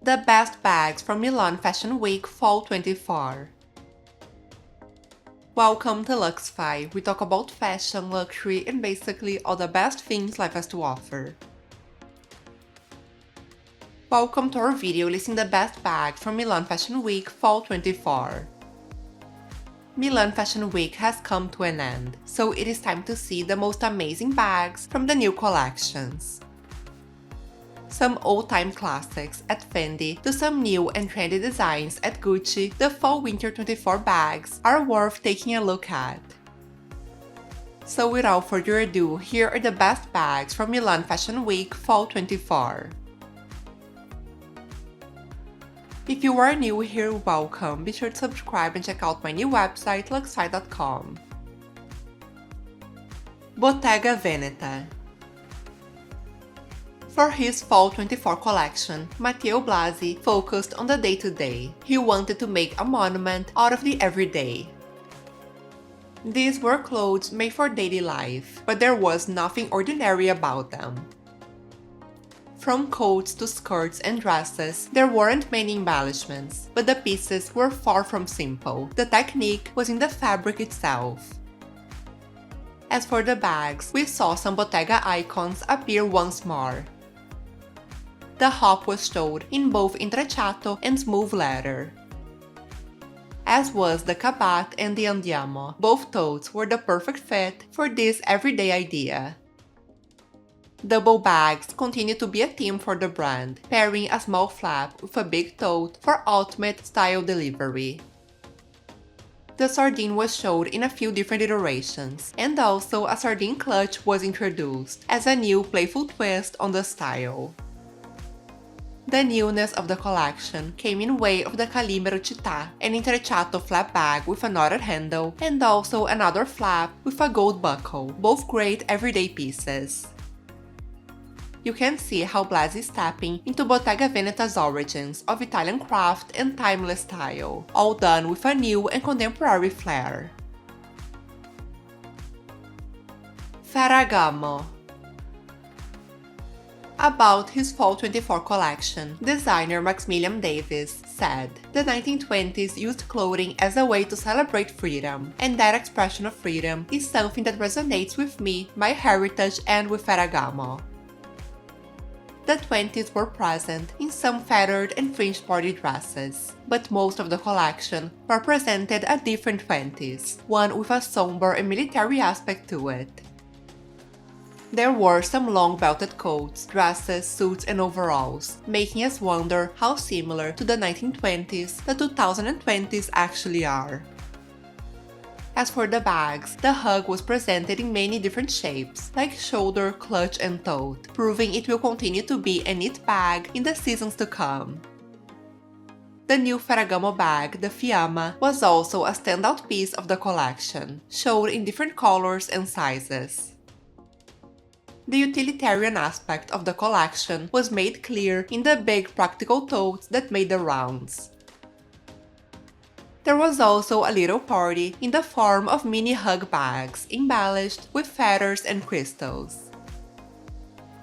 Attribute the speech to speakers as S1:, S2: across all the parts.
S1: The best bags from Milan Fashion Week Fall 24. Welcome to Luxify. We talk about fashion, luxury, and basically all the best things life has to offer. Welcome to our video listing the best bags from Milan Fashion Week Fall 24. Milan Fashion Week has come to an end, so it is time to see the most amazing bags from the new collections. Some old-time classics at Fendi to some new and trendy designs at Gucci, the Fall-Winter 24 bags are worth taking a look at. So without further ado, here are the best bags from Milan Fashion Week Fall 24. If you are new here, welcome. Be sure to subscribe and check out my new website, luxify.com. Bottega Veneta. For his Fall 24 collection, Matteo Blasi focused on the day-to-day. He wanted to make a monument out of the everyday. These were clothes made for daily life, but there was nothing ordinary about them. From coats to skirts and dresses, there weren't many embellishments, but the pieces were far from simple. The technique was in the fabric itself. As for the bags, we saw some Bottega icons appear once more. The hop was showed in both intrecciato and smooth leather. As was the cabat and the andiamo, both totes were the perfect fit for this everyday idea. Double bags continue to be a theme for the brand, pairing a small flap with a big tote for ultimate style delivery. The sardine was showed in a few different iterations, and also a sardine clutch was introduced as a new playful twist on the style. The newness of the collection came in way of the Calimero Città, an intrecciato flap bag with a knotted handle, and also another flap with a gold buckle, both great everyday pieces. You can see how Blasi is tapping into Bottega Veneta's origins of Italian craft and timeless style, all done with a new and contemporary flair. Ferragamo. About his Fall 24 collection, designer Maximilian Davis said, "The 1920s used clothing as a way to celebrate freedom, and that expression of freedom is something that resonates with me, my heritage, and with Ferragamo." The 20s were present in some feathered and fringed party dresses, but most of the collection represented a different 20s, one with a somber and military aspect to it. There were some long belted coats, dresses, suits, and overalls, making us wonder how similar to the 1920s the 2020s actually are. As for the bags, the hug was presented in many different shapes, like shoulder, clutch, and tote, proving it will continue to be a neat bag in the seasons to come. The new Ferragamo bag, the Fiamma, was also a standout piece of the collection, showed in different colors and sizes. The utilitarian aspect of the collection was made clear in the big practical totes that made the rounds. There was also a little party in the form of mini hug bags, embellished with feathers and crystals.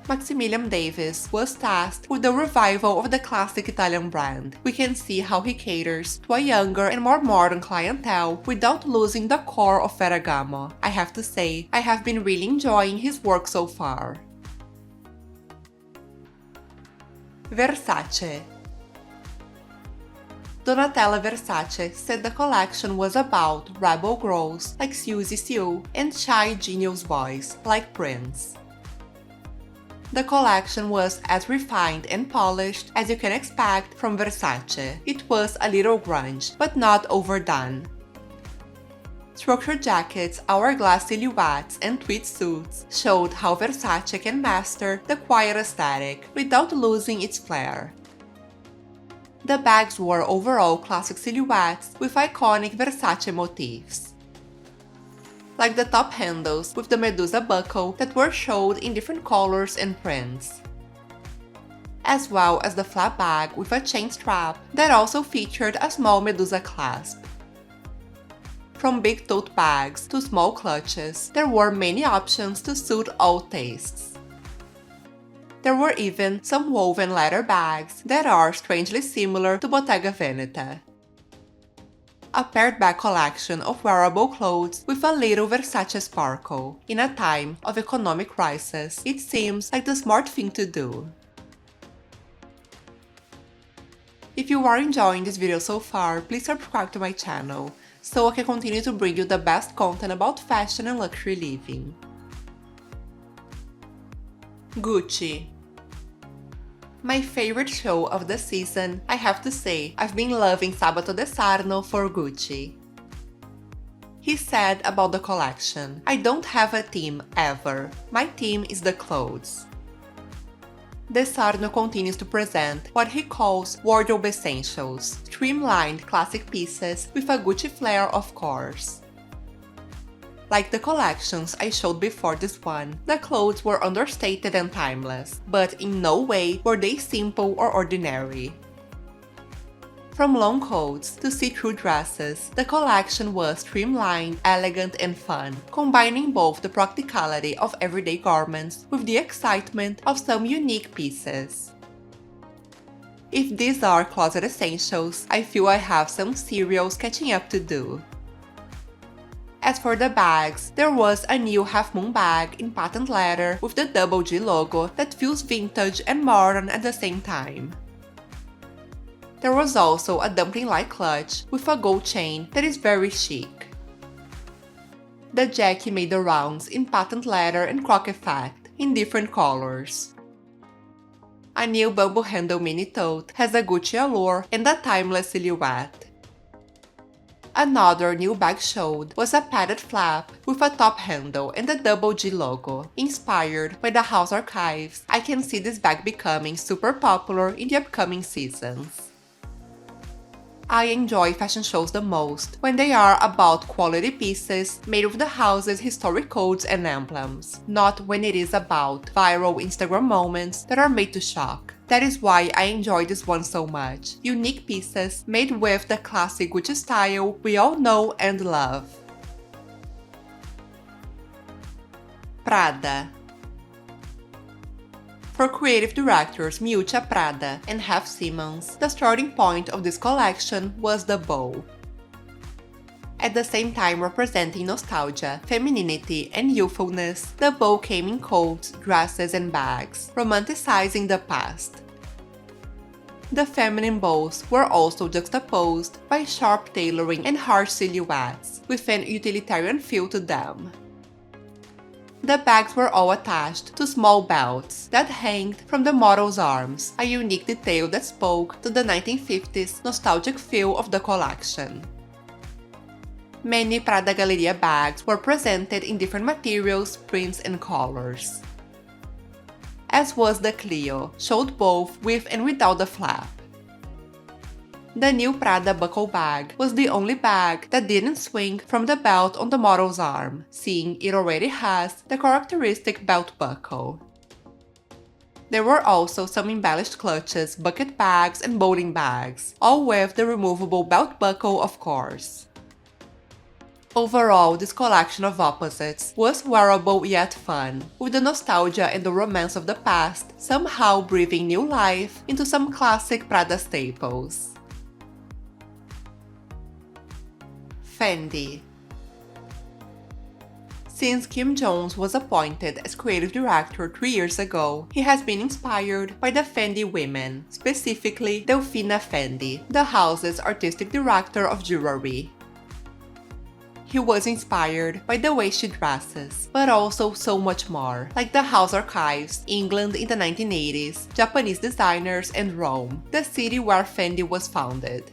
S1: Maximilian Davis was tasked with the revival of the classic Italian brand. We can see how he caters to a younger and more modern clientele without losing the core of Ferragamo. I have to say, I have been really enjoying his work so far. Versace. Donatella Versace said the collection was about rebel girls like Suzy Sue and shy genius boys like Prince. The collection was as refined and polished as you can expect from Versace. It was a little grunge, but not overdone. Structured jackets, hourglass silhouettes, and tweed suits showed how Versace can master the quiet aesthetic without losing its flair. The bags wore overall classic silhouettes with iconic Versace motifs, like the top handles with the Medusa buckle that were showed in different colors and prints, as well as the flap bag with a chain strap that also featured a small Medusa clasp. From big tote bags to small clutches, there were many options to suit all tastes. There were even some woven leather bags that are strangely similar to Bottega Veneta. A pared back collection of wearable clothes with a little Versace sparkle. In a time of economic crisis, it seems like the smart thing to do. If you are enjoying this video so far, please subscribe to my channel, so I can continue to bring you the best content about fashion and luxury living. Gucci. My favorite show of the season, I have to say, I've been loving Sabato De Sarno for Gucci. He said about the collection, "I don't have a theme ever. My theme is the clothes." De Sarno continues to present what he calls wardrobe essentials, streamlined classic pieces with a Gucci flair, of course. Like the collections I showed before this one, the clothes were understated and timeless, but in no way were they simple or ordinary. From long coats to see-through dresses, the collection was streamlined, elegant, and fun, combining both the practicality of everyday garments with the excitement of some unique pieces. If these are closet essentials, I feel I have some serious catching up to do. As for the bags, there was a new half-moon bag in patent leather with the double G logo that feels vintage and modern at the same time. There was also a dumpling-like clutch with a gold chain that is very chic. The jacket made the rounds in patent leather and croc effect in different colors. A new bamboo handle mini tote has a Gucci allure and a timeless silhouette. Another new bag showed was a padded flap with a top handle and a double G logo. Inspired by the house archives, I can see this bag becoming super popular in the upcoming seasons. I enjoy fashion shows the most when they are about quality pieces made with the house's historic codes and emblems, not when it is about viral Instagram moments that are made to shock. That is why I enjoy this one so much. Unique pieces made with the classic Gucci style we all know and love. Prada. For creative directors Miuccia Prada and Hef Simmons, the starting point of this collection was the bow. At the same time representing nostalgia, femininity, and youthfulness, the bow came in coats, dresses, and bags, romanticizing the past. The feminine bows were also juxtaposed by sharp tailoring and harsh silhouettes, with an utilitarian feel to them. The bags were all attached to small belts that hanged from the model's arms, a unique detail that spoke to the 1950s nostalgic feel of the collection. Many Prada Galleria bags were presented in different materials, prints, and colors. As was the Clio, showed both with and without the flap. The new Prada buckle bag was the only bag that didn't swing from the belt on the model's arm, seeing it already has the characteristic belt buckle. There were also some embellished clutches, bucket bags, and bowling bags, all with the removable belt buckle, of course. Overall, this collection of opposites was wearable yet fun, with the nostalgia and the romance of the past somehow breathing new life into some classic Prada staples. Fendi. Since Kim Jones was appointed as creative director 3 years ago, he has been inspired by the Fendi women, specifically Delfina Fendi, the house's artistic director of jewelry. He was inspired by the way she dresses, but also so much more, like the house archives, England in the 1980s, Japanese designers, and Rome, the city where Fendi was founded.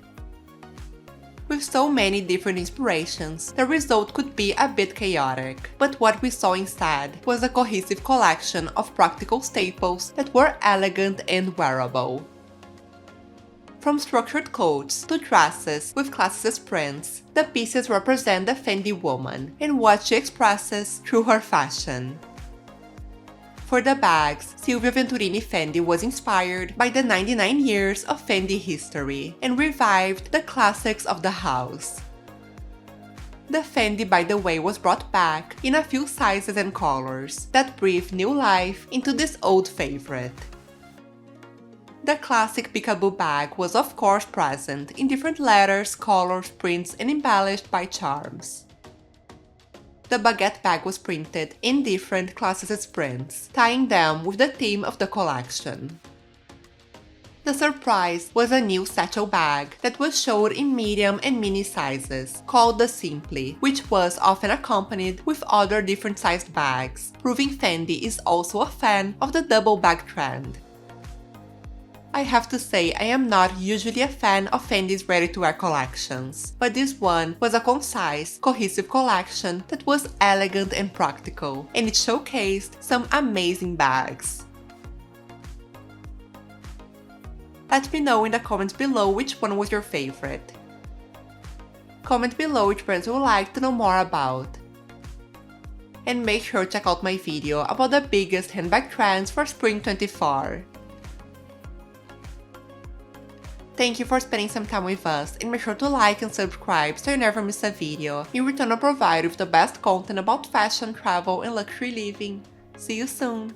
S1: With so many different inspirations, the result could be a bit chaotic, but what we saw instead was a cohesive collection of practical staples that were elegant and wearable. From structured coats to dresses with classicist prints, the pieces represent the Fendi woman and what she expresses through her fashion. For the bags, Silvia Venturini Fendi was inspired by the 99 years of Fendi history and revived the classics of the house. The Fendi, by the way, was brought back in a few sizes and colors that breathe new life into this old favorite. The classic peekaboo bag was of course present in different letters, colors, prints, and embellished by charms. The baguette bag was printed in different classicist prints, tying them with the theme of the collection. The surprise was a new satchel bag that was showed in medium and mini sizes, called the Simply, which was often accompanied with other different sized bags, proving Fendi is also a fan of the double bag trend. I have to say I am not usually a fan of Fendi's ready-to-wear collections, but this one was a concise, cohesive collection that was elegant and practical, and it showcased some amazing bags. Let me know in the comments below which one was your favorite. Comment below which brands you would like to know more about. And make sure to check out my video about the biggest handbag trends for Spring 24. Thank you for spending some time with us, and make sure to like and subscribe so you never miss a video. In return, I'll provide you with the best content about fashion, travel, and luxury living. See you soon!